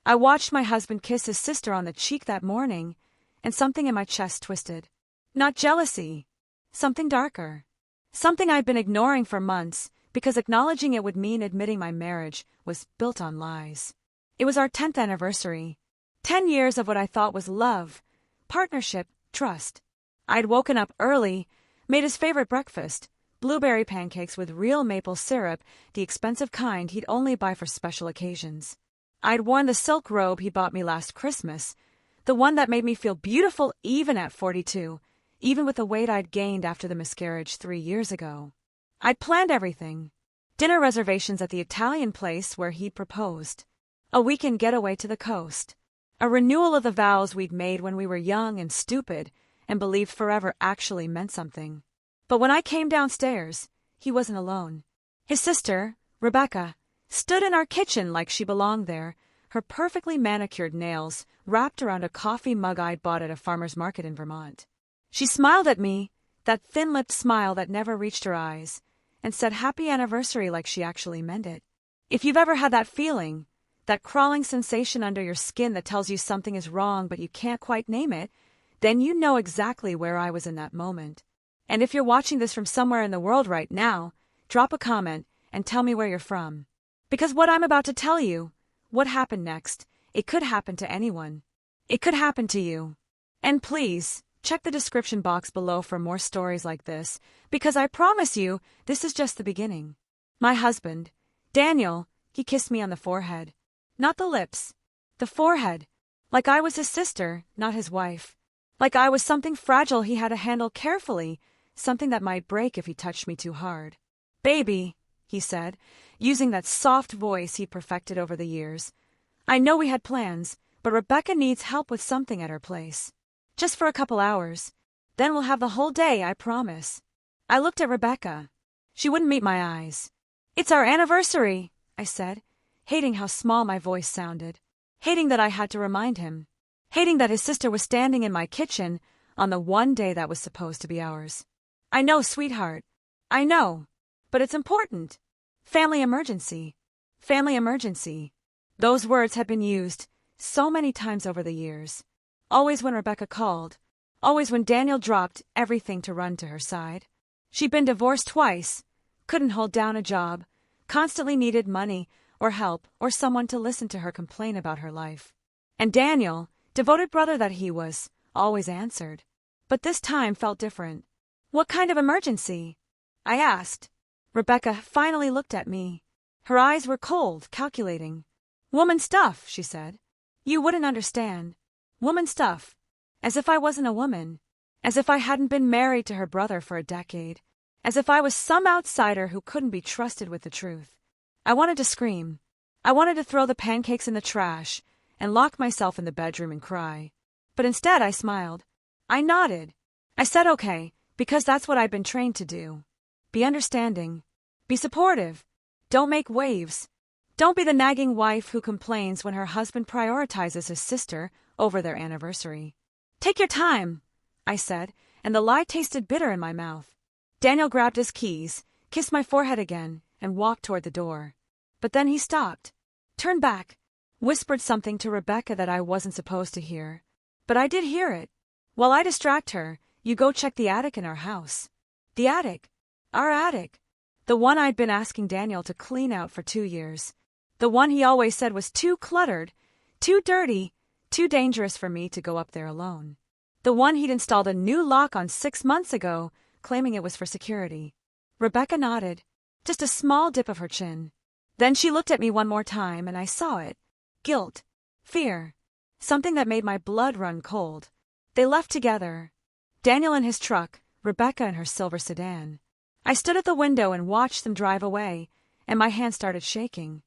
I watched my husband kiss his sister on the cheek that morning, and something in my chest twisted. Not jealousy. Something darker. Something I'd been ignoring for months, because acknowledging it would mean admitting my marriage was built on lies. It was our 10th anniversary. 10 years of what I thought was love, partnership, trust. I'd woken up early, made his favorite breakfast, blueberry pancakes with real maple syrup, the expensive kind he'd only buy for special occasions. I'd worn the silk robe he bought me last Christmas, the one that made me feel beautiful even at 42, even with the weight I'd gained after the miscarriage 3 years ago. I'd planned everything. Dinner reservations at the Italian place where he'd proposed. A weekend getaway to the coast. A renewal of the vows we'd made when we were young and stupid and believed forever actually meant something. But when I came downstairs, he wasn't alone. His sister, Rebecca, stood in our kitchen like she belonged there, her perfectly manicured nails wrapped around a coffee mug I'd bought at a farmer's market in Vermont. She smiled at me, that thin-lipped smile that never reached her eyes, and said happy anniversary like she actually meant it. If you've ever had that feeling, that crawling sensation under your skin that tells you something is wrong but you can't quite name it, then you know exactly where I was in that moment. And if you're watching this from somewhere in the world right now, drop a comment and tell me where you're from. Because what I'm about to tell you, what happened next, it could happen to anyone. It could happen to you. And please, check the description box below for more stories like this, because I promise you, this is just the beginning. My husband, Daniel, he kissed me on the forehead. Not the lips. The forehead. Like I was his sister, not his wife. Like I was something fragile he had to handle carefully, something that might break if he touched me too hard. Baby, he said, using that soft voice he perfected over the years. I know we had plans, but Rebecca needs help with something at her place. Just for a couple hours. Then we'll have the whole day, I promise. I looked at Rebecca. She wouldn't meet my eyes. It's our anniversary, I said, hating how small my voice sounded. Hating that I had to remind him. Hating that his sister was standing in my kitchen on the one day that was supposed to be ours. I know, sweetheart. I know. But it's important. Family emergency. Family emergency. Those words had been used so many times over the years. Always when Rebecca called. Always when Daniel dropped everything to run to her side. She'd been divorced twice. Couldn't hold down a job. Constantly needed money or help or someone to listen to her complain about her life. And Daniel, devoted brother that he was, always answered. But this time felt different. What kind of emergency? I asked. Rebecca finally looked at me. Her eyes were cold, calculating. Woman stuff, she said. You wouldn't understand. Woman stuff. As if I wasn't a woman. As if I hadn't been married to her brother for a decade. As if I was some outsider who couldn't be trusted with the truth. I wanted to scream. I wanted to throw the pancakes in the trash and lock myself in the bedroom and cry. But instead I smiled. I nodded. I said okay, because that's what I've been trained to do. Be understanding. Be supportive. Don't make waves. Don't be the nagging wife who complains when her husband prioritizes his sister over their anniversary. Take your time, I said, and the lie tasted bitter in my mouth. Daniel grabbed his keys, kissed my forehead again, and walked toward the door. But then he stopped, turned back, whispered something to Rebecca that I wasn't supposed to hear. But I did hear it. While I distract her, you go check the attic in our house. The attic. Our attic. The one I'd been asking Daniel to clean out for 2 years. The one he always said was too cluttered, too dirty, too dangerous for me to go up there alone. The one he'd installed a new lock on 6 months ago, claiming it was for security. Rebecca nodded, just a small dip of her chin. Then she looked at me one more time and I saw it. Guilt. Fear. Something that made my blood run cold. They left together. Daniel in his truck, Rebecca in her silver sedan. I stood at the window and watched them drive away, and my hand started shaking.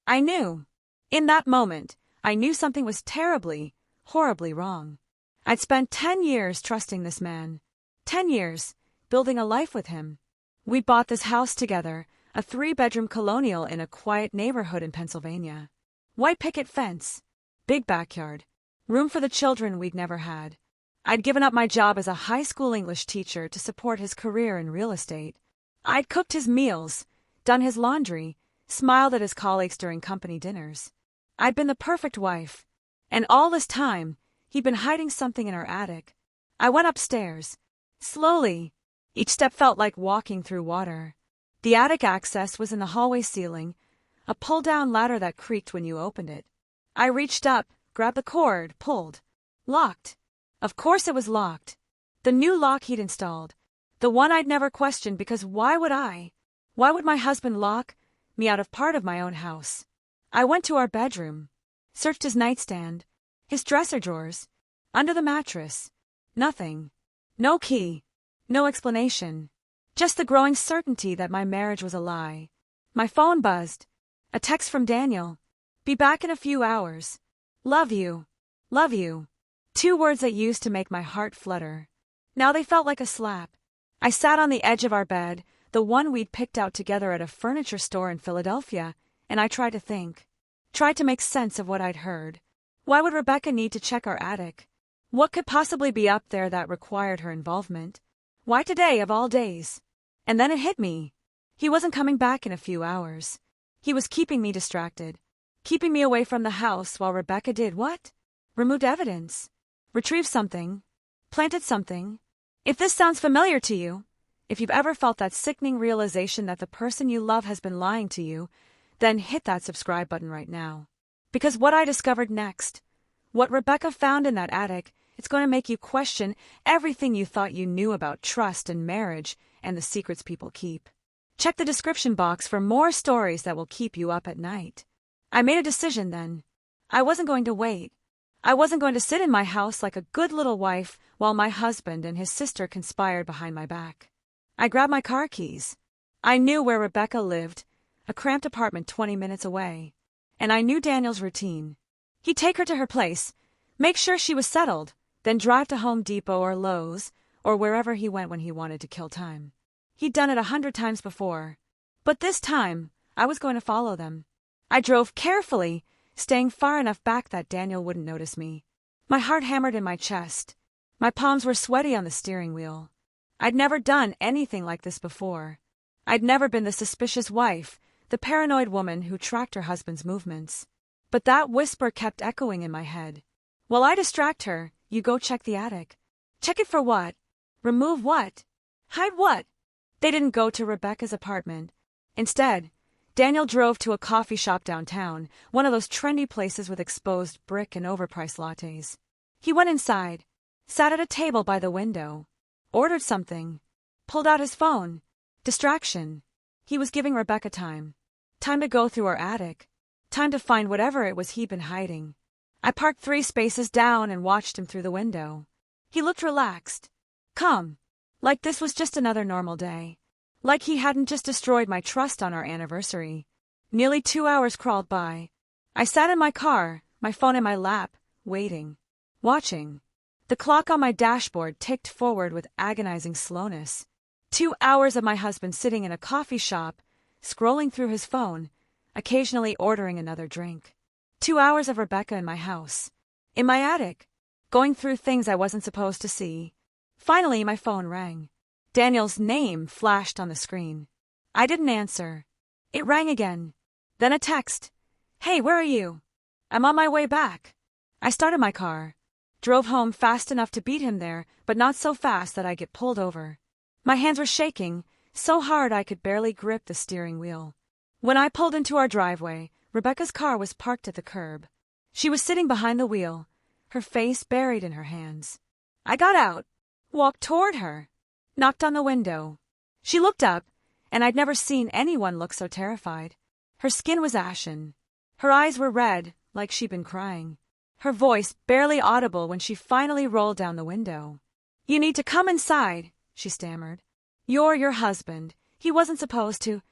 I knew. In that moment, I knew something was terribly, horribly wrong. I'd spent 10 years trusting this man. 10 years, building a life with him. We'd bought this house together, a 3-bedroom colonial in a quiet neighborhood in Pennsylvania. White picket fence. Big backyard. Room for the children we'd never had. I'd given up my job as a high school English teacher to support his career in real estate. I'd cooked his meals, done his laundry, smiled at his colleagues during company dinners. I'd been the perfect wife. And all this time, he'd been hiding something in our attic. I went upstairs. Slowly. Each step felt like walking through water. The attic access was in the hallway ceiling, a pull-down ladder that creaked when you opened it. I reached up, grabbed the cord, pulled. Locked. Of course it was locked. The new lock he'd installed. The one I'd never questioned, because why would I? Why would my husband lock me out of part of my own house? I went to our bedroom, searched his nightstand, his dresser drawers, under the mattress. Nothing. No key. No explanation. Just the growing certainty that my marriage was a lie. My phone buzzed. A text from Daniel. Be back in a few hours. Love you. Love you. 2 words that used to make my heart flutter. Now they felt like a slap. I sat on the edge of our bed, the one we'd picked out together at a furniture store in Philadelphia, and I tried to think. Tried to make sense of what I'd heard. Why would Rebecca need to check our attic? What could possibly be up there that required her involvement? Why today of all days? And then it hit me. He wasn't coming back in a few hours. He was keeping me distracted. Keeping me away from the house while Rebecca did what? Removed evidence. Retrieved something. Planted something. If this sounds familiar to you, if you've ever felt that sickening realization that the person you love has been lying to you, then hit that subscribe button right now. Because what I discovered next, what Rebecca found in that attic, it's going to make you question everything you thought you knew about trust and marriage and the secrets people keep. Check the description box for more stories that will keep you up at night. I made a decision then. I wasn't going to wait. I wasn't going to sit in my house like a good little wife while my husband and his sister conspired behind my back. I grabbed my car keys. I knew where Rebecca lived, a cramped apartment 20 minutes away. And I knew Daniel's routine. He'd take her to her place, make sure she was settled, then drive to Home Depot or Lowe's, or wherever he went when he wanted to kill time. He'd done it 100 times before. But this time, I was going to follow them. I drove carefully, staying far enough back that Daniel wouldn't notice me. My heart hammered in my chest. My palms were sweaty on the steering wheel. I'd never done anything like this before. I'd never been the suspicious wife, the paranoid woman who tracked her husband's movements. But that whisper kept echoing in my head. While I distract her, you go check the attic. Check it for what? Remove what? Hide what? They didn't go to Rebecca's apartment. Instead, Daniel drove to a coffee shop downtown, one of those trendy places with exposed brick and overpriced lattes. He went inside, sat at a table by the window, ordered something, pulled out his phone. Distraction. He was giving Rebecca time. Time to go through our attic. Time to find whatever it was he'd been hiding. I parked 3 spaces down and watched him through the window. He looked relaxed. Calm. Like this was just another normal day. Like he hadn't just destroyed my trust on our anniversary. Nearly 2 hours crawled by. I sat in my car, my phone in my lap, waiting. Watching. The clock on my dashboard ticked forward with agonizing slowness. 2 hours of my husband sitting in a coffee shop, scrolling through his phone, occasionally ordering another drink. 2 hours of Rebecca in my house. In my attic. Going through things I wasn't supposed to see. Finally, my phone rang. Daniel's name flashed on the screen. I didn't answer. It rang again. Then a text. Hey, where are you? I'm on my way back. I started my car. Drove home fast enough to beat him there, but not so fast that I get pulled over. My hands were shaking, so hard I could barely grip the steering wheel. When I pulled into our driveway, Rebecca's car was parked at the curb. She was sitting behind the wheel, her face buried in her hands. I got out, walked toward her, knocked on the window. She looked up, and I'd never seen anyone look so terrified. Her skin was ashen. Her eyes were red, like she'd been crying. Her voice barely audible when she finally rolled down the window. You need to come inside, she stammered. You're your husband. He wasn't supposed to.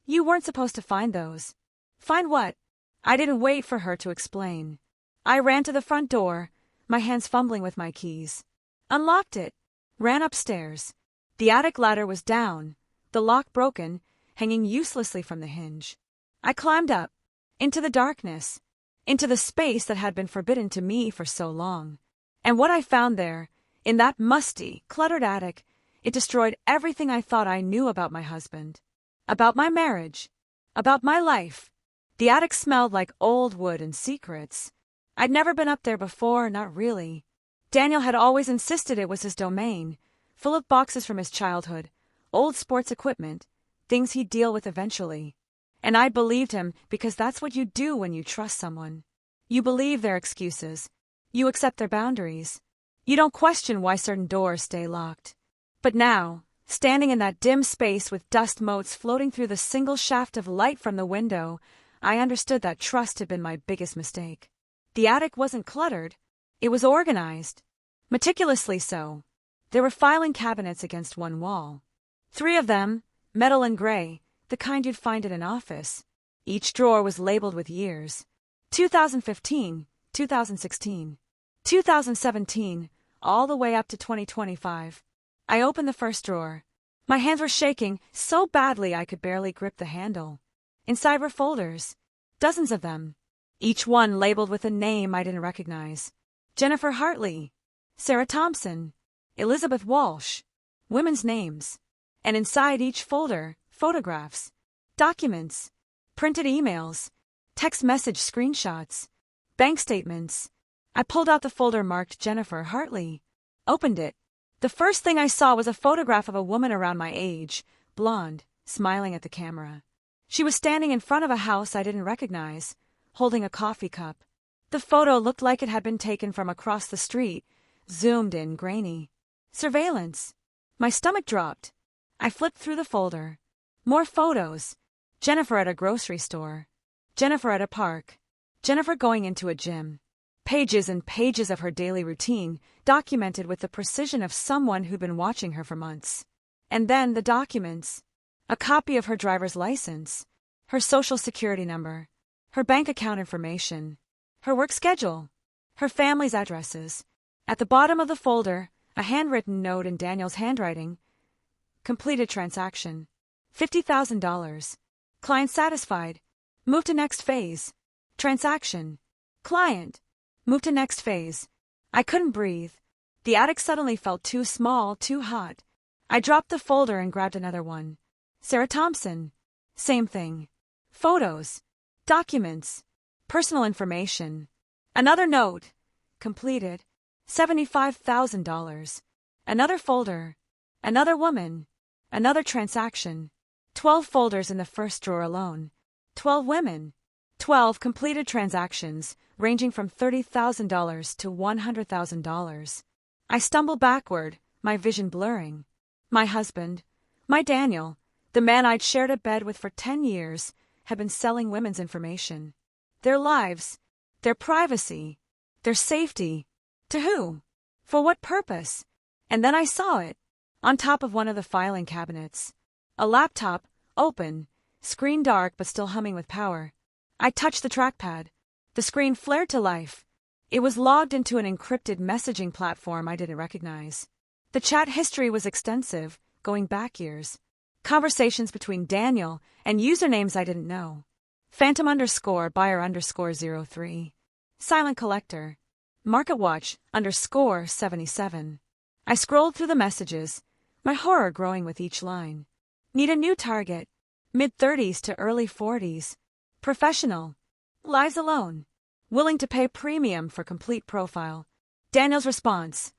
You weren't supposed to find those. Find what? I didn't wait for her to explain. I ran to the front door, my hands fumbling with my keys. Unlocked it. Ran upstairs. The attic ladder was down, the lock broken, hanging uselessly from the hinge. I climbed up, into the darkness, into the space that had been forbidden to me for so long. And what I found there, in that musty, cluttered attic, it destroyed everything I thought I knew about my husband, about my marriage, about my life. The attic smelled like old wood and secrets. I'd never been up there before, not really. Daniel had always insisted it was his domain, full of boxes from his childhood, old sports equipment, things he'd deal with eventually. And I believed him because that's what you do when you trust someone. You believe their excuses. You accept their boundaries. You don't question why certain doors stay locked. But now, standing in that dim space with dust motes floating through the single shaft of light from the window, I understood that trust had been my biggest mistake. The attic wasn't cluttered. It was organized. Meticulously so. There were filing cabinets against one wall. 3 of them, metal and gray, the kind you'd find in an office. Each drawer was labeled with years. 2015, 2016, 2017, all the way up to 2025. I opened the first drawer. My hands were shaking so badly I could barely grip the handle. Inside were folders. Dozens of them. Each one labeled with a name I didn't recognize. Jennifer Hartley, Sarah Thompson, Elizabeth Walsh. Women's names. And inside each folder, photographs, documents, printed emails, text message screenshots, bank statements. I pulled out the folder marked Jennifer Hartley. Opened it. The first thing I saw was a photograph of a woman around my age, blonde, smiling at the camera. She was standing in front of a house I didn't recognize, holding a coffee cup. The photo looked like it had been taken from across the street, zoomed in, grainy. Surveillance. My stomach dropped. I flipped through the folder. More photos. Jennifer at a grocery store. Jennifer at a park. Jennifer going into a gym. Pages and pages of her daily routine, documented with the precision of someone who'd been watching her for months. And then the documents. A copy of her driver's license. Her social security number. Her bank account information. Her work schedule. Her family's addresses. At the bottom of the folder, a handwritten note in Daniel's handwriting. Completed transaction. $50,000. Client satisfied. Move to next phase. Transaction. Client. Move to next phase. I couldn't breathe. The attic suddenly felt too small, too hot. I dropped the folder and grabbed another one. Sarah Thompson. Same thing. Photos. Documents. Personal information. Another note. Completed. $75,000. Another folder. Another woman. Another transaction. 12 folders in the first drawer alone. 12 women. 12 completed transactions, ranging from $30,000 to $100,000. I stumbled backward, my vision blurring. My husband, my Daniel, the man I'd shared a bed with for 10 years, had been selling women's information. Their lives, their privacy, their safety. To who? For what purpose? And then I saw it, on top of one of the filing cabinets. A laptop, open, screen dark but still humming with power. I touched the trackpad. The screen flared to life. It was logged into an encrypted messaging platform I didn't recognize. The chat history was extensive, going back years. Conversations between Daniel and usernames I didn't know. Phantom _ buyer _ 03. Silent collector. MarketWatch _ 77. I scrolled through the messages, my horror growing with each line. Need a new target. Mid-30s to early 40s. Professional. Lives alone. Willing to pay premium for complete profile. Daniel's response.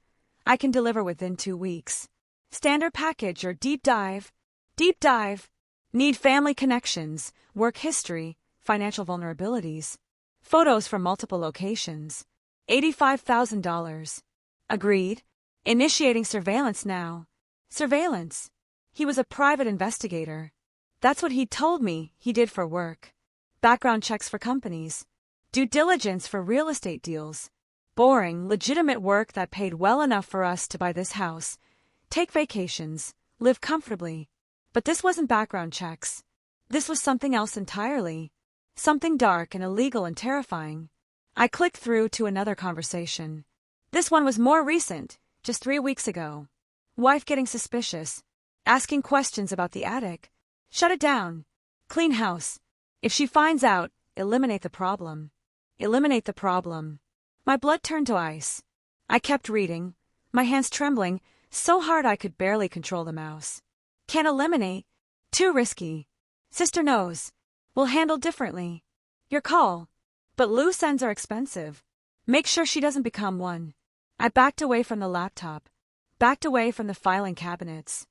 I can deliver within 2 weeks. Standard package or deep dive. Deep dive. Need family connections, work history, financial vulnerabilities. Photos from multiple locations. $85,000. Agreed. Initiating surveillance now. Surveillance. He was a private investigator. That's what he told me he did for work. Background checks for companies. Due diligence for real estate deals. Boring, legitimate work that paid well enough for us to buy this house, take vacations, live comfortably. But this wasn't background checks. This was something else entirely. Something dark and illegal and terrifying. I clicked through to another conversation. This one was more recent, just 3 weeks ago. Wife getting suspicious. Asking questions about the attic. Shut it down. Clean house. If she finds out, eliminate the problem. Eliminate the problem. My blood turned to ice. I kept reading, my hands trembling, so hard I could barely control the mouse. Can't eliminate. Too risky. Sister knows. Will handle differently. Your call. But loose ends are expensive. Make sure she doesn't become one. I backed away from the laptop. Backed away from the filing cabinets.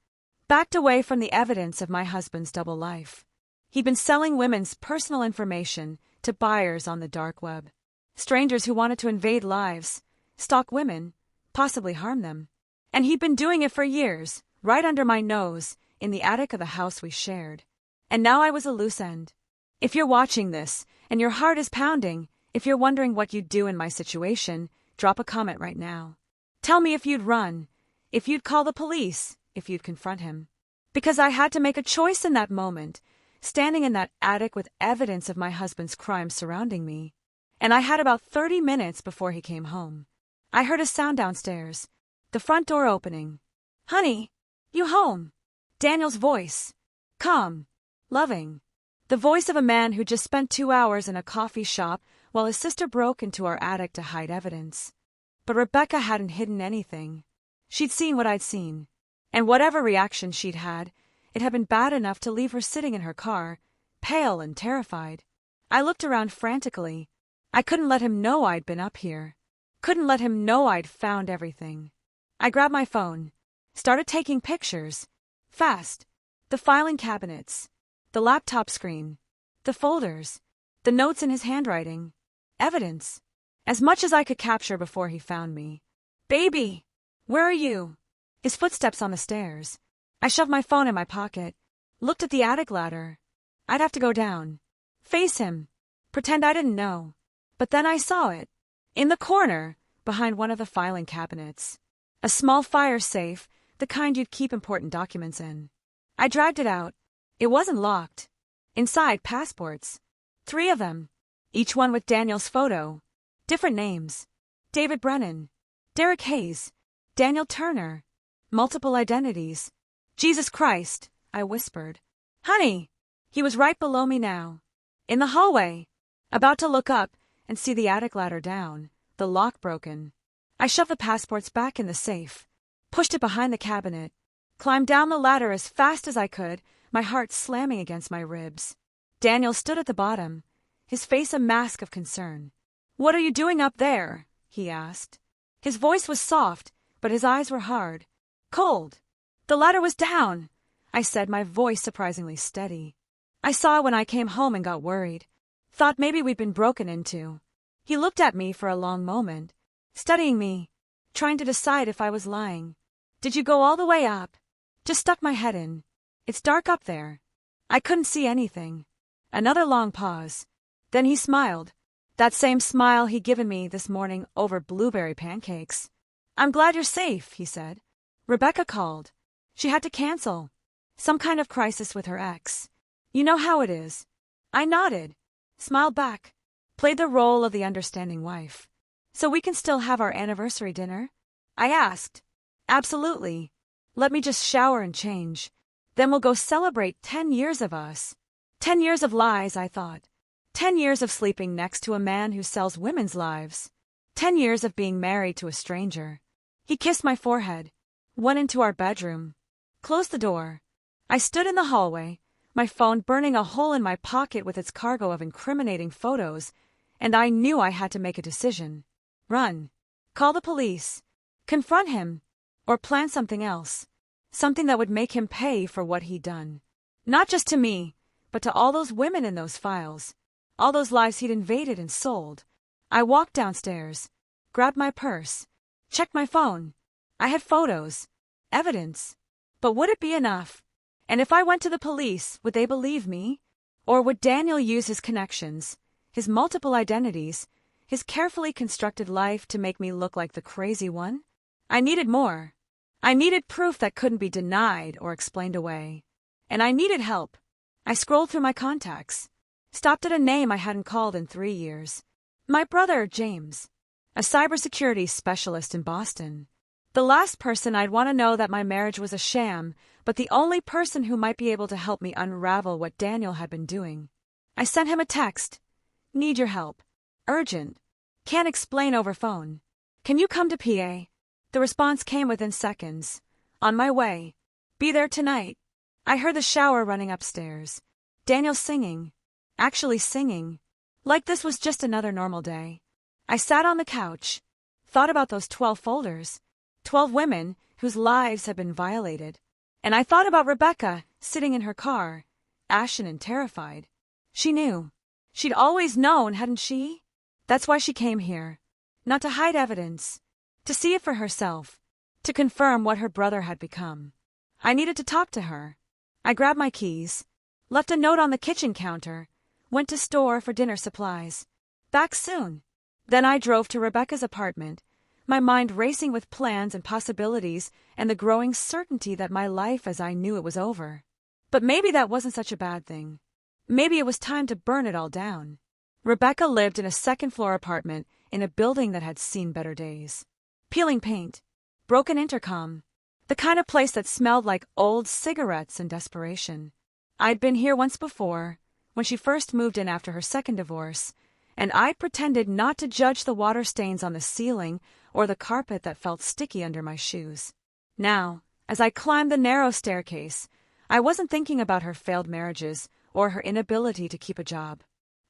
Backed away from the evidence of my husband's double life. He'd been selling women's personal information to buyers on the dark web. Strangers who wanted to invade lives, stalk women, possibly harm them. And he'd been doing it for years, right under my nose, in the attic of the house we shared. And now I was a loose end. If you're watching this, and your heart is pounding, if you're wondering what you'd do in my situation, drop a comment right now. Tell me if you'd run, if you'd call the police, if you'd confront him. Because I had to make a choice in that moment, standing in that attic with evidence of my husband's crimes surrounding me. And I had about 30 minutes before he came home. I heard a sound downstairs, the front door opening. Honey, you home? Daniel's voice. Calm, loving. The voice of a man who just spent 2 hours in a coffee shop while his sister broke into our attic to hide evidence. But Rebecca hadn't hidden anything. She'd seen what I'd seen. And whatever reaction she'd had, it had been bad enough to leave her sitting in her car, pale and terrified. I looked around frantically. I couldn't let him know I'd been up here. Couldn't let him know I'd found everything. I grabbed my phone, started taking pictures. Fast. The filing cabinets. The laptop screen. The folders. The notes in his handwriting. Evidence. As much as I could capture before he found me. Baby! Where are you? His footsteps on the stairs. I shoved my phone in my pocket. Looked at the attic ladder. I'd have to go down. Face him. Pretend I didn't know. But then I saw it. In the corner, behind one of the filing cabinets. A small fire safe, the kind you'd keep important documents in. I dragged it out. It wasn't locked. Inside, passports. 3 of them. Each one with Daniel's photo. Different names. David Brennan. Derek Hayes. Daniel Turner. Multiple identities. Jesus Christ, I whispered. Honey! He was right below me now. In the hallway. About to look up and see the attic ladder down, the lock broken. I shoved the passports back in the safe. Pushed it behind the cabinet. Climbed down the ladder as fast as I could, my heart slamming against my ribs. Daniel stood at the bottom, his face a mask of concern. What are you doing up there? He asked. His voice was soft, but his eyes were hard. Cold. The ladder was down, I said, my voice surprisingly steady. I saw it when I came home and got worried. Thought maybe we'd been broken into. He looked at me for a long moment, studying me, trying to decide if I was lying. Did you go all the way up? Just stuck my head in. It's dark up there. I couldn't see anything. Another long pause. Then he smiled. That same smile he'd given me this morning over blueberry pancakes. I'm glad you're safe, he said. Rebecca called. She had to cancel. Some kind of crisis with her ex. You know how it is. I nodded. Smiled back. Played the role of the understanding wife. So we can still have our anniversary dinner? I asked. Absolutely. Let me just shower and change. Then we'll go celebrate 10 years of us. 10 years of lies, I thought. 10 years of sleeping next to a man who sells women's lives. 10 years of being married to a stranger. He kissed my forehead. Went into our bedroom. Closed the door. I stood in the hallway, my phone burning a hole in my pocket with its cargo of incriminating photos, and I knew I had to make a decision. Run. Call the police. Confront him. Or plan something else. Something that would make him pay for what he'd done. Not just to me, but to all those women in those files. All those lives he'd invaded and sold. I walked downstairs. Grabbed my purse. Checked my phone. I had photos. Evidence. But would it be enough? And if I went to the police, would they believe me? Or would Daniel use his connections, his multiple identities, his carefully constructed life to make me look like the crazy one? I needed more. I needed proof that couldn't be denied or explained away. And I needed help. I scrolled through my contacts. Stopped at a name I hadn't called in 3 years. My brother, James. A cybersecurity specialist in Boston. The last person I'd want to know that my marriage was a sham, but the only person who might be able to help me unravel what Daniel had been doing. I sent him a text. Need your help. Urgent. Can't explain over phone. Can you come to PA? The response came within seconds. On my way. Be there tonight. I heard the shower running upstairs. Daniel singing. Actually singing. Like this was just another normal day. I sat on the couch, thought about those 12 folders, 12 women whose lives had been violated. And I thought about Rebecca sitting in her car, ashen and terrified. She knew. She'd always known, hadn't she? That's why she came here. Not to hide evidence. To see it for herself. To confirm what her brother had become. I needed to talk to her. I grabbed my keys, left a note on the kitchen counter, went to store for dinner supplies. Back soon. Then I drove to Rebecca's apartment, my mind racing with plans and possibilities and the growing certainty that my life as I knew it was over. But maybe that wasn't such a bad thing. Maybe it was time to burn it all down. Rebecca lived in a second-floor apartment in a building that had seen better days. Peeling paint, broken intercom, the kind of place that smelled like old cigarettes and desperation. I'd been here once before, when she first moved in after her second divorce, and I pretended not to judge the water stains on the ceiling or the carpet that felt sticky under my shoes. Now, as I climbed the narrow staircase, I wasn't thinking about her failed marriages or her inability to keep a job.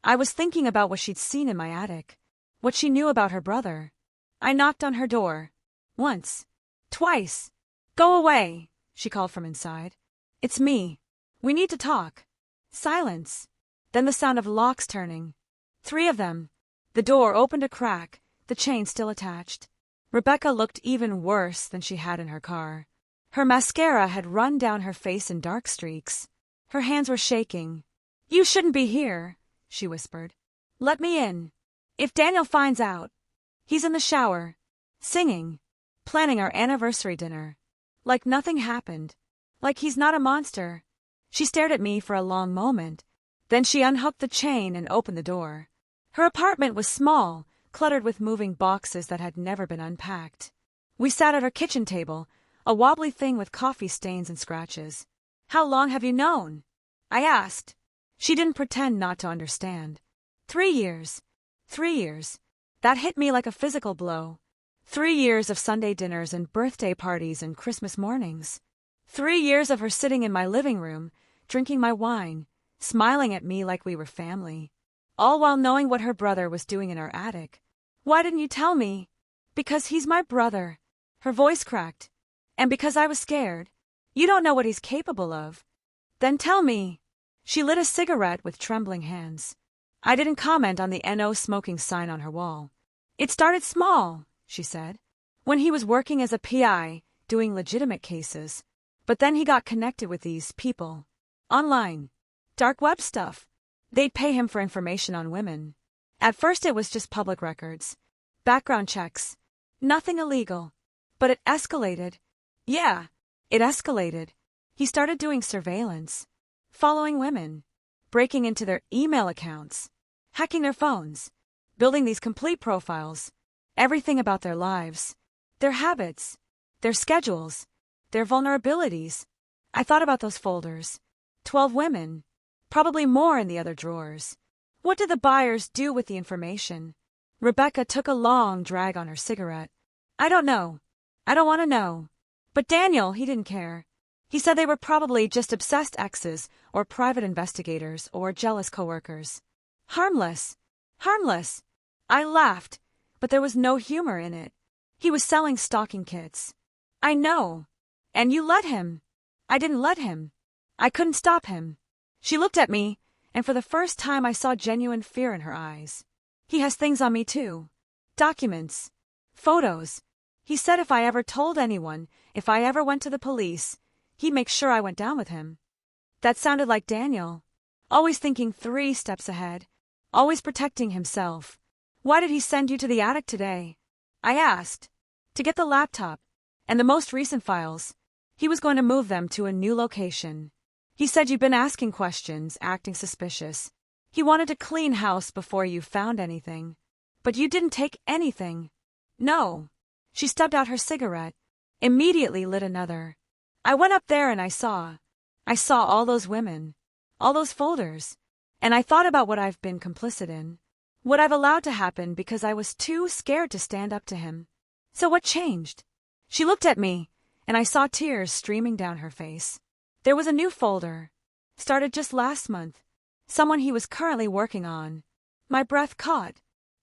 I was thinking about what she'd seen in my attic, what she knew about her brother. I knocked on her door. Once. Twice. "Go away," she called from inside. "It's me. We need to talk." Silence. Then the sound of locks turning. 3 of them. The door opened a crack, the chain still attached. Rebecca looked even worse than she had in her car. Her mascara had run down her face in dark streaks. Her hands were shaking. "You shouldn't be here," she whispered. "Let me in. If Daniel finds out." He's in the shower, singing, planning our anniversary dinner. Like nothing happened. Like he's not a monster. She stared at me for a long moment. Then she unhooked the chain and opened the door. Her apartment was small, cluttered with moving boxes that had never been unpacked. We sat at her kitchen table, a wobbly thing with coffee stains and scratches. "How long have you known?" I asked. She didn't pretend not to understand. 3 years. 3 years. That hit me like a physical blow. 3 years of Sunday dinners and birthday parties and Christmas mornings. 3 years of her sitting in my living room, drinking my wine, smiling at me like we were family. All while knowing what her brother was doing in our attic. "Why didn't you tell me?" "Because he's my brother." Her voice cracked. "And because I was scared. You don't know what he's capable of." "Then tell me." She lit a cigarette with trembling hands. I didn't comment on the NO smoking sign on her wall. "It started small," she said, "when he was working as a PI, doing legitimate cases. But then he got connected with these people. Online. Dark web stuff. They'd pay him for information on women. At first it was just public records. Background checks. Nothing illegal. But it escalated. Yeah, it escalated. He started doing surveillance. Following women. Breaking into their email accounts. Hacking their phones. Building these complete profiles. Everything about their lives. Their habits. Their schedules. Their vulnerabilities. I thought about those folders. 12 women. Probably more in the other drawers. What did the buyers do with the information? Rebecca took a long drag on her cigarette. "I don't know. I don't want to know. But Daniel, he didn't care. He said they were probably just obsessed exes or private investigators or jealous coworkers. Harmless. Harmless." I laughed, but there was no humor in it. He was selling stocking kits. "I know. And you let him." "I didn't let him. I couldn't stop him." She looked at me, and for the first time I saw genuine fear in her eyes. "He has things on me too. Documents. Photos. He said if I ever told anyone, if I ever went to the police, he'd make sure I went down with him." That sounded like Daniel. Always thinking 3 steps ahead. Always protecting himself. "Why did he send you to the attic today?" I asked. "To get the laptop. And the most recent files. He was going to move them to a new location. He said you'd been asking questions, acting suspicious. He wanted to clean house before you found anything. But you didn't take anything." "No." She stubbed out her cigarette, immediately lit another. "I went up there and I saw all those women, all those folders, and I thought about what I've been complicit in, what I've allowed to happen because I was too scared to stand up to him. So what changed?" She looked at me, and I saw tears streaming down her face. There was a new folder. Started just last month. Someone he was currently working on. My breath caught.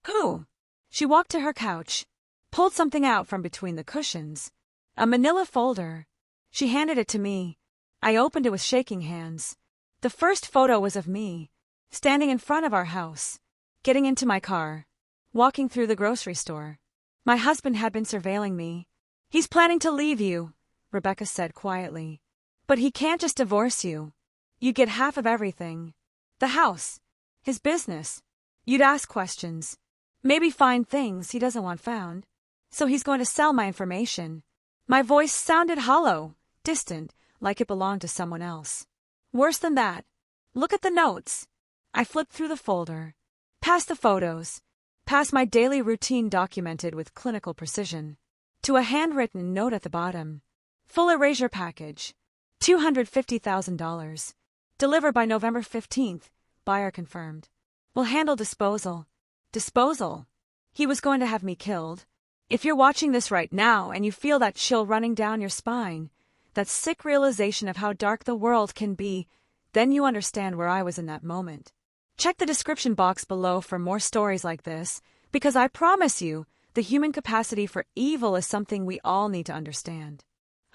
Who? She walked to her couch, pulled something out from between the cushions. A manila folder. She handed it to me. I opened it with shaking hands. The first photo was of me, standing in front of our house, getting into my car, walking through the grocery store. My husband had been surveilling me. He's planning to leave you, Rebecca said quietly. But he can't just divorce you. You'd get half of everything. The house. His business. You'd ask questions. Maybe find things he doesn't want found. So he's going to sell my information. My voice sounded hollow, distant, like it belonged to someone else. Worse than that. Look at the notes. I flipped through the folder. Past the photos. Past my daily routine documented with clinical precision. To a handwritten note at the bottom. Full erasure package. $250,000. Deliver by November 15th. Buyer confirmed. Will handle disposal. Disposal. He was going to have me killed. If you're watching this right now and you feel that chill running down your spine, that sick realization of how dark the world can be, then you understand where I was in that moment. Check the description box below for more stories like this, because I promise you, the human capacity for evil is something we all need to understand.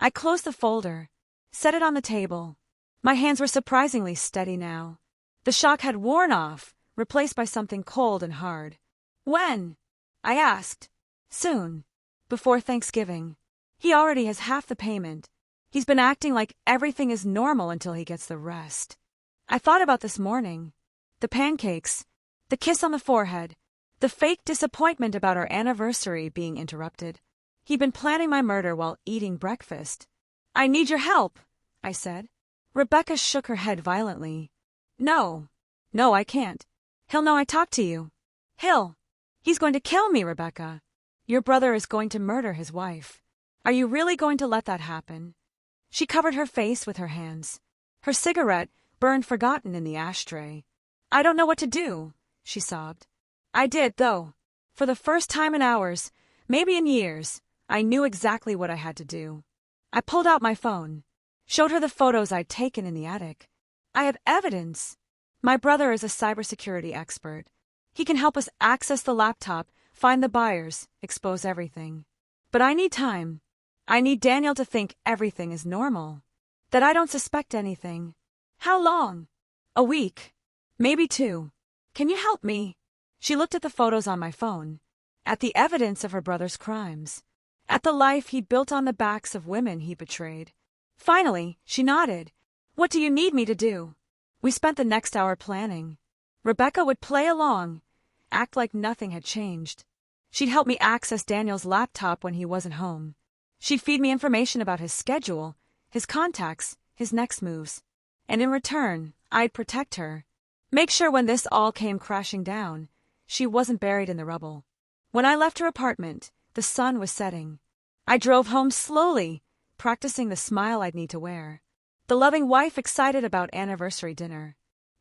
I closed the folder, set it on the table. My hands were surprisingly steady now. The shock had worn off, replaced by something cold and hard. When? I asked. Soon. Before Thanksgiving. He already has half the payment. He's been acting like everything is normal until he gets the rest. I thought about this morning. The pancakes, the kiss on the forehead, the fake disappointment about our anniversary being interrupted. He'd been planning my murder while eating breakfast. I need your help, I said. Rebecca shook her head violently. No, I can't. He'll know I talked to you. He's going to kill me, Rebecca. Your brother is going to murder his wife. Are you really going to let that happen? She covered her face with her hands. Her cigarette burned forgotten in the ashtray. I don't know what to do, she sobbed. I did, though. For the first time in hours, maybe in years, I knew exactly what I had to do. I pulled out my phone, showed her the photos I'd taken in the attic. I have evidence. My brother is a cybersecurity expert. He can help us access the laptop, find the buyers, expose everything. But I need time. I need Daniel to think everything is normal. That I don't suspect anything. How long? A week. Maybe 2. Can you help me? She looked at the photos on my phone. At the evidence of her brother's crimes. At the life he'd built on the backs of women he betrayed. Finally, she nodded. What do you need me to do? We spent the next hour planning. Rebecca would play along, act like nothing had changed. She'd help me access Daniel's laptop when he wasn't home. She'd feed me information about his schedule, his contacts, his next moves. And in return, I'd protect her. Make sure when this all came crashing down, she wasn't buried in the rubble. When I left her apartment, the sun was setting. I drove home slowly, practicing the smile I'd need to wear. The loving wife excited about anniversary dinner.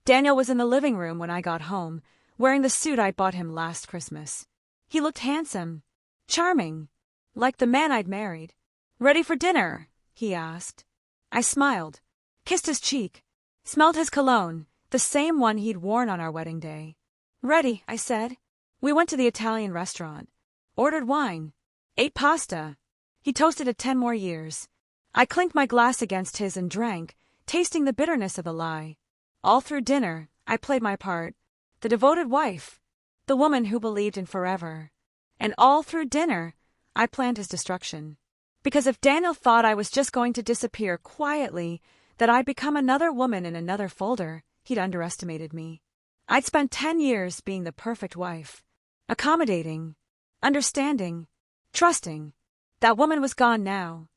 Daniel was in the living room when I got home, wearing the suit I bought him last Christmas. He looked handsome, charming, like the man I'd married. Ready for dinner? He asked. I smiled, kissed his cheek, smelled his cologne, the same one he'd worn on our wedding day. Ready, I said. We went to the Italian restaurant, ordered wine, ate pasta. He toasted it 10 more years. I clinked my glass against his and drank, tasting the bitterness of the lie. All through dinner, I played my part, the devoted wife, the woman who believed in forever. And all through dinner, I planned his destruction. Because if Daniel thought I was just going to disappear quietly, that I'd become another woman in another folder, he'd underestimated me. I'd spent 10 years being the perfect wife, accommodating, understanding, trusting. That woman was gone now.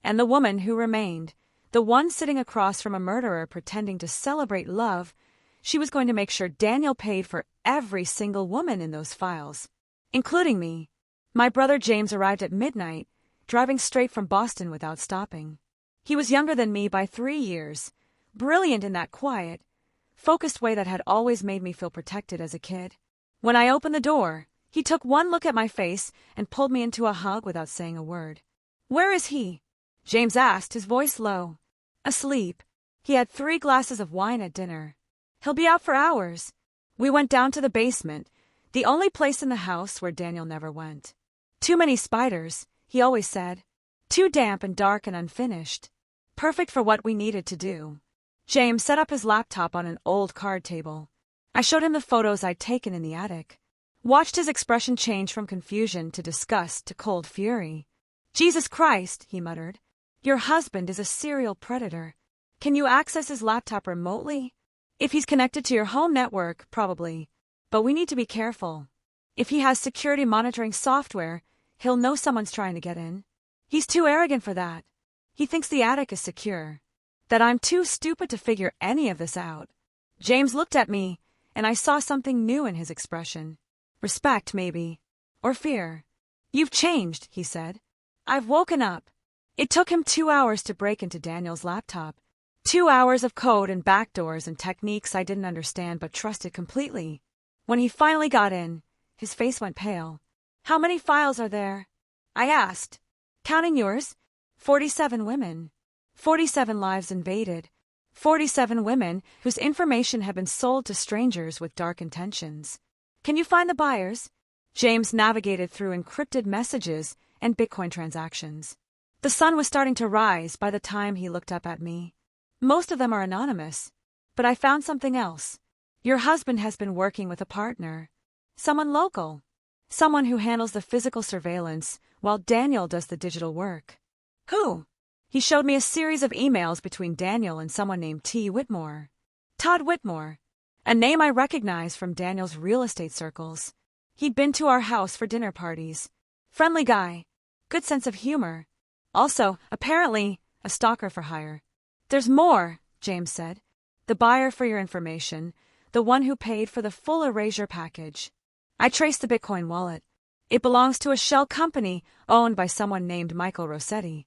And the woman who remained, the one sitting across from a murderer pretending to celebrate love, she was going to make sure Daniel paid for every single woman in those files, including me. My brother James arrived at midnight, driving straight from Boston without stopping. He was younger than me by 3 years, brilliant in that quiet, focused way that had always made me feel protected as a kid. When I opened the door, he took one look at my face and pulled me into a hug without saying a word. Where is he? James asked, his voice low. Asleep. He had 3 glasses of wine at dinner. He'll be out for hours. We went down to the basement, the only place in the house where Daniel never went. Too many spiders, he always said. Too damp and dark and unfinished. Perfect for what we needed to do. James set up his laptop on an old card table. I showed him the photos I'd taken in the attic. Watched his expression change from confusion to disgust to cold fury. Jesus Christ, he muttered. Your husband is a serial predator. Can you access his laptop remotely? If he's connected to your home network, probably. But we need to be careful. If he has security monitoring software, he'll know someone's trying to get in. He's too arrogant for that. He thinks the attic is secure. That I'm too stupid to figure any of this out. James looked at me, and I saw something new in his expression. Respect, maybe. Or fear. You've changed, he said. I've woken up. It took him 2 hours to break into Daniel's laptop. 2 hours of code and backdoors and techniques I didn't understand but trusted completely. When he finally got in, his face went pale. How many files are there? I asked. Counting yours? 47 women. 47 lives invaded. 47 women whose information had been sold to strangers with dark intentions. Can you find the buyers? James navigated through encrypted messages and Bitcoin transactions. The sun was starting to rise by the time he looked up at me. Most of them are anonymous. But I found something else. Your husband has been working with a partner. Someone local. Someone who handles the physical surveillance while Daniel does the digital work. Who? He showed me a series of emails between Daniel and someone named T. Whitmore. Todd Whitmore. A name I recognized from Daniel's real estate circles. He'd been to our house for dinner parties. Friendly guy. Good sense of humor. Also, apparently, a stalker for hire. There's more, James said. The buyer for your information. The one who paid for the full erasure package. I traced the Bitcoin wallet. It belongs to a shell company owned by someone named Michael Rossetti.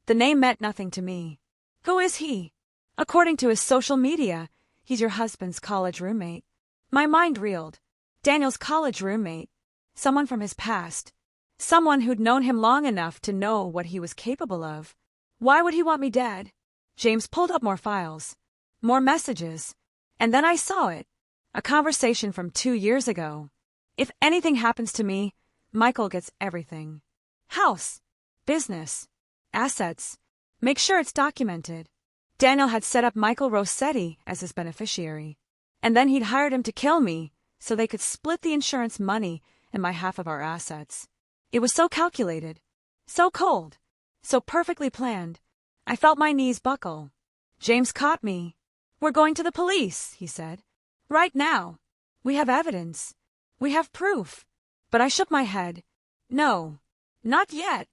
The name meant nothing to me. Who is he? According to his social media, he's your husband's college roommate. My mind reeled. Daniel's college roommate. Someone from his past. Someone who'd known him long enough to know what he was capable of. Why would he want me dead? James pulled up more files. More messages. And then I saw it. A conversation from 2 years ago. If anything happens to me, Michael gets everything. House. Business. Assets. Make sure it's documented. Daniel had set up Michael Rossetti as his beneficiary. And then he'd hired him to kill me so they could split the insurance money and my half of our assets. It was so calculated. So cold. So perfectly planned. I felt my knees buckle. James caught me. We're going to the police, he said. Right now. We have evidence. We have proof. But I shook my head. No. Not yet.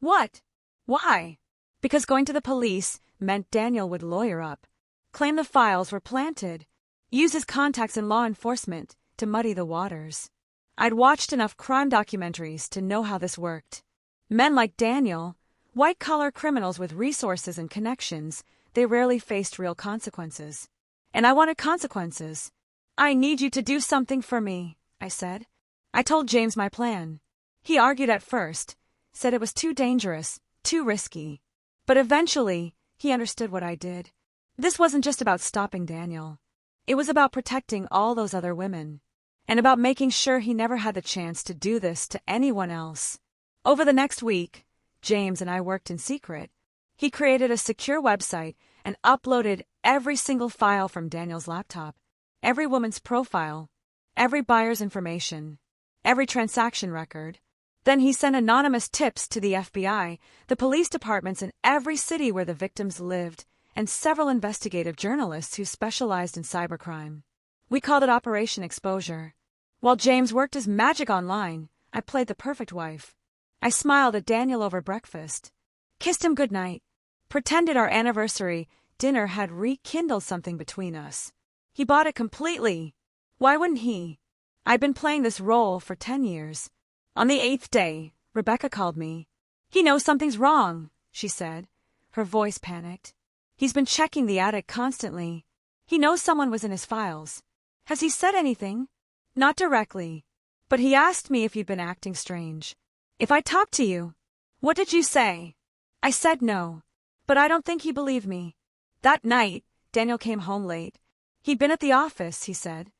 What? Why? Because going to the police meant Daniel would lawyer up, claim the files were planted, use his contacts in law enforcement to muddy the waters. I'd watched enough crime documentaries to know how this worked. Men like Daniel, white-collar criminals with resources and connections, they rarely faced real consequences. And I wanted consequences. I need you to do something for me, I said. I told James my plan. He argued at first, said it was too dangerous, too risky. But eventually, he understood what I did. This wasn't just about stopping Daniel. It was about protecting all those other women. And about making sure he never had the chance to do this to anyone else. Over the next week, James and I worked in secret. He created a secure website and uploaded every single file from Daniel's laptop, every woman's profile, every buyer's information, every transaction record. Then he sent anonymous tips to the FBI, the police departments in every city where the victims lived, and several investigative journalists who specialized in cybercrime. We called it Operation Exposure. While James worked his magic online, I played the perfect wife. I smiled at Daniel over breakfast, kissed him goodnight, pretended our anniversary dinner had rekindled something between us. He bought it completely. Why wouldn't he? I'd been playing this role for 10 years. On the 8th day, Rebecca called me. He knows something's wrong, she said. Her voice panicked. He's been checking the attic constantly. He knows someone was in his files. Has he said anything? Not directly. But he asked me if you'd been acting strange. If I talked to you. What did you say? I said no. But I don't think he believed me. That night, Daniel came home late. He'd been at the office, he said.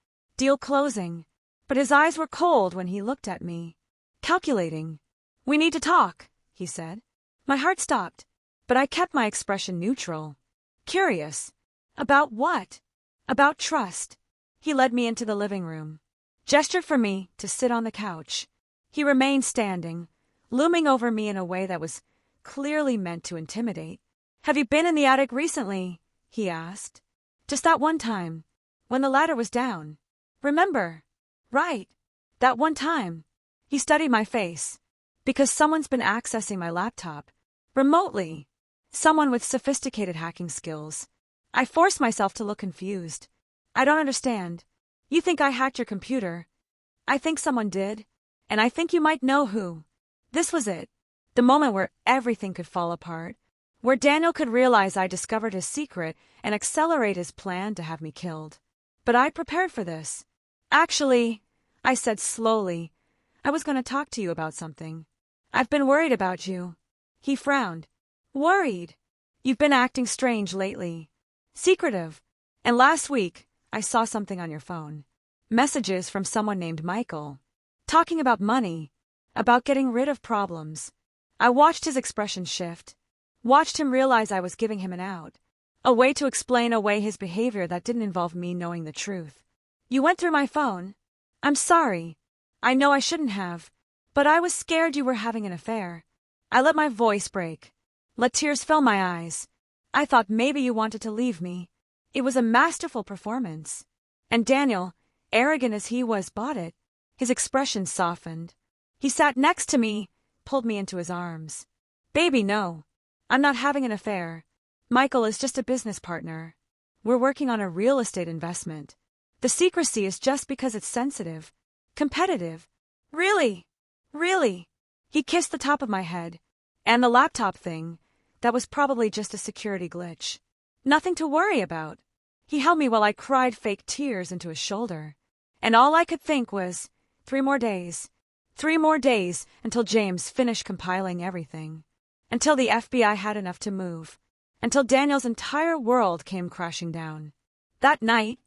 deal closing, but his eyes were cold when he looked at me. Calculating. "We need to talk," he said. My heart stopped, but I kept my expression neutral. Curious. About what? About trust. He led me into the living room, gestured for me to sit on the couch. He remained standing, looming over me in a way that was clearly meant to intimidate. "Have you been in the attic recently?" he asked. "Just that one time, when the ladder was down. Remember? Right. That one time." He studied my face. "Because someone's been accessing my laptop. Remotely. Someone with sophisticated hacking skills." I forced myself to look confused. "I don't understand. You think I hacked your computer?" "I think someone did. And I think you might know who." This was it. The moment where everything could fall apart. Where Daniel could realize I discovered his secret and accelerate his plan to have me killed. But I prepared for this. "Actually," I said slowly, "I was going to talk to you about something. I've been worried about you." He frowned. "Worried? You've been acting strange lately. Secretive. And last week, I saw something on your phone. Messages from someone named Michael. Talking about money. About getting rid of problems." I watched his expression shift. Watched him realize I was giving him an out. A way to explain away his behavior that didn't involve me knowing the truth. "You went through my phone. I'm sorry. I know I shouldn't have. But I was scared you were having an affair." I let my voice break. Let tears fill my eyes. "I thought maybe you wanted to leave me." It was a masterful performance. And Daniel, arrogant as he was, bought it. His expression softened. He sat next to me, pulled me into his arms. "Baby, no. I'm not having an affair. Michael is just a business partner. We're working on a real estate investment. The secrecy is just because it's sensitive. Competitive." "Really? Really?" He kissed the top of my head. "And the laptop thing, that was probably just a security glitch. Nothing to worry about." He held me while I cried fake tears into his shoulder. And all I could think was, 3 more days. 3 more days until James finished compiling everything. Until the FBI had enough to move. Until Daniel's entire world came crashing down. That night,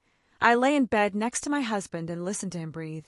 I lay in bed next to my husband and listened to him breathe.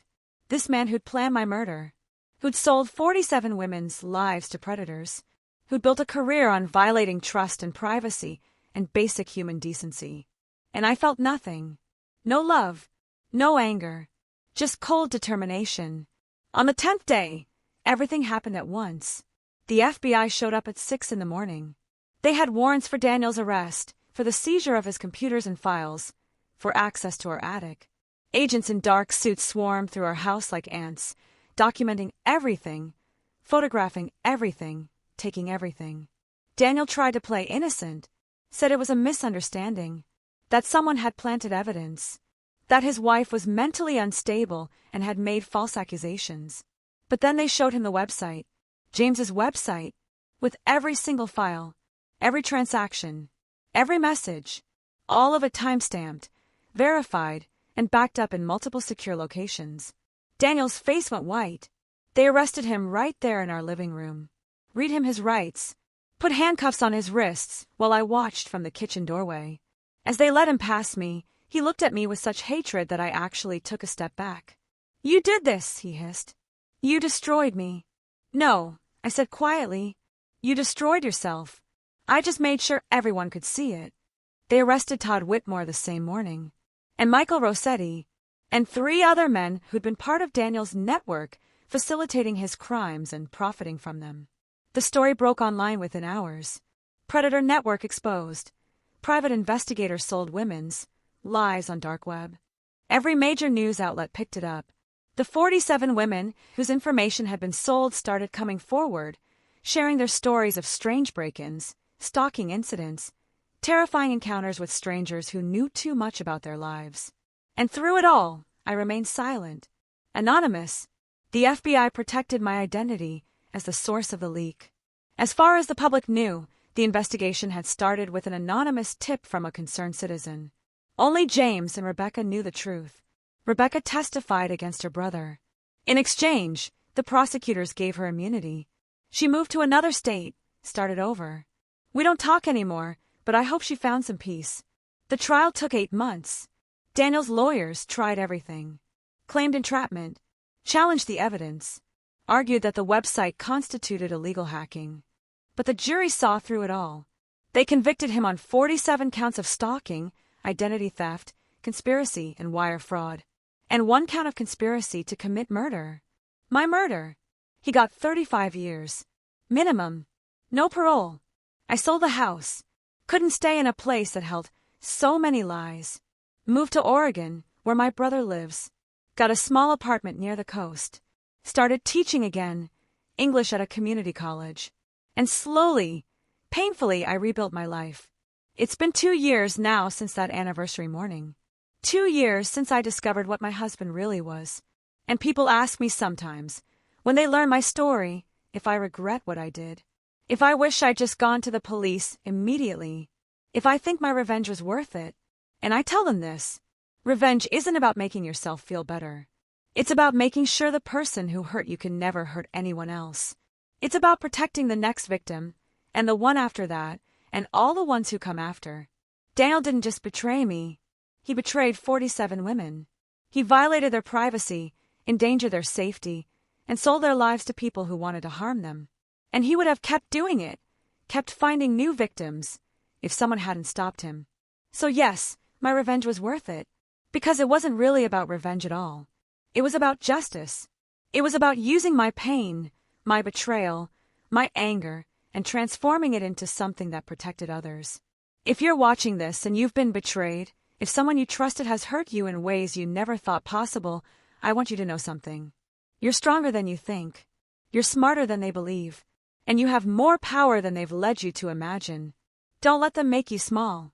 This man who'd planned my murder. Who'd sold 47 women's lives to predators. Who'd built a career on violating trust and privacy and basic human decency. And I felt nothing. No love. No anger. Just cold determination. On the 10th day, everything happened at once. The FBI showed up at 6 in the morning. They had warrants for Daniel's arrest, for the seizure of his computers and files, for access to our attic. Agents in dark suits swarmed through our house like ants, documenting everything, photographing everything, taking everything. Daniel tried to play innocent, said it was a misunderstanding, that someone had planted evidence, that his wife was mentally unstable and had made false accusations. But then they showed him the website, James's website, with every single file, every transaction, every message, all of it time-stamped, verified, and backed up in multiple secure locations. Daniel's face went white. They arrested him right there in our living room. Read him his rights. Put handcuffs on his wrists while I watched from the kitchen doorway. As they let him pass me, he looked at me with such hatred that I actually took a step back. "You did this," he hissed. "You destroyed me." "No," I said quietly. "You destroyed yourself. I just made sure everyone could see it." They arrested Todd Whitmore the same morning. And Michael Rossetti, and 3 other men who'd been part of Daniel's network, facilitating his crimes and profiting from them. The story broke online within hours. Predator network exposed. Private investigators sold women's lies on dark web. Every major news outlet picked it up. The 47 women whose information had been sold started coming forward, sharing their stories of strange break-ins, stalking incidents, terrifying encounters with strangers who knew too much about their lives. And through it all, I remained silent. Anonymous. The FBI protected my identity as the source of the leak. As far as the public knew, the investigation had started with an anonymous tip from a concerned citizen. Only James and Rebecca knew the truth. Rebecca testified against her brother. In exchange, the prosecutors gave her immunity. She moved to another state, started over. We don't talk anymore, but I hope she found some peace. The trial took 8 months. Daniel's lawyers tried everything, claimed entrapment, challenged the evidence, argued that the website constituted illegal hacking. But the jury saw through it all. They convicted him on 47 counts of stalking, identity theft, conspiracy, and wire fraud, and 1 count of conspiracy to commit murder. My murder. He got 35 years. Minimum. No parole. I sold the house. Couldn't stay in a place that held so many lies. Moved to Oregon, where my brother lives. Got a small apartment near the coast. Started teaching again, English at a community college. And slowly, painfully, I rebuilt my life. It's been 2 years now since that anniversary morning. 2 years since I discovered what my husband really was. And people ask me sometimes, when they learn my story, if I regret what I did. If I wish I'd just gone to the police immediately. If I think my revenge was worth it. And I tell them this. Revenge isn't about making yourself feel better. It's about making sure the person who hurt you can never hurt anyone else. It's about protecting the next victim, and the one after that, and all the ones who come after. Daniel didn't just betray me. He betrayed 47 women. He violated their privacy, endangered their safety, and sold their lives to people who wanted to harm them. And he would have kept doing it, kept finding new victims, if someone hadn't stopped him. So yes, my revenge was worth it, because it wasn't really about revenge at all. It was about justice. It was about using my pain, my betrayal, my anger, and transforming it into something that protected others. If you're watching this and you've been betrayed, if someone you trusted has hurt you in ways you never thought possible, I want you to know something. You're stronger than you think. You're smarter than they believe. And you have more power than they've led you to imagine. Don't let them make you small.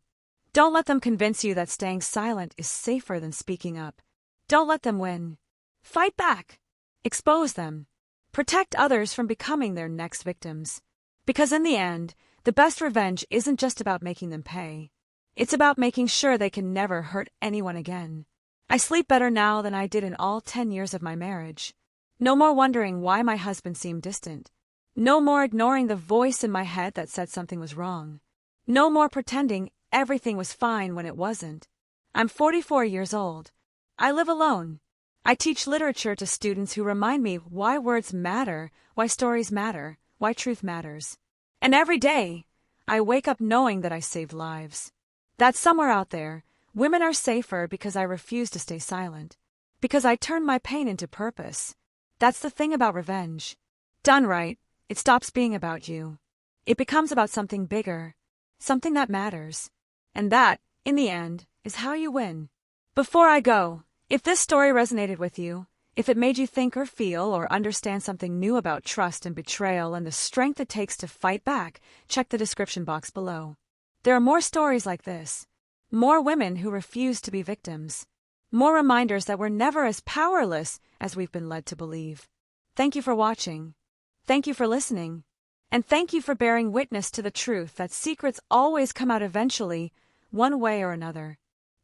Don't let them convince you that staying silent is safer than speaking up. Don't let them win. Fight back. Expose them. Protect others from becoming their next victims. Because in the end, the best revenge isn't just about making them pay. It's about making sure they can never hurt anyone again. I sleep better now than I did in all 10 years of my marriage. No more wondering why my husband seemed distant. No more ignoring the voice in my head that said something was wrong. No more pretending everything was fine when it wasn't. I'm 44 years old. I live alone. I teach literature to students who remind me why words matter, why stories matter, why truth matters. And every day, I wake up knowing that I saved lives. That somewhere out there, women are safer because I refuse to stay silent. Because I turn my pain into purpose. That's the thing about revenge. Done right, it stops being about you. It becomes about something bigger, something that matters. And that, in the end, is how you win. Before I go, if this story resonated with you, if it made you think or feel or understand something new about trust and betrayal and the strength it takes to fight back, check the description box below. There are more stories like this. More women who refuse to be victims. More reminders that we're never as powerless as we've been led to believe. Thank you for watching. Thank you for listening. And thank you for bearing witness to the truth that secrets always come out eventually, one way or another.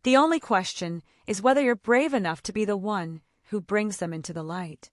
The only question is whether you're brave enough to be the one who brings them into the light.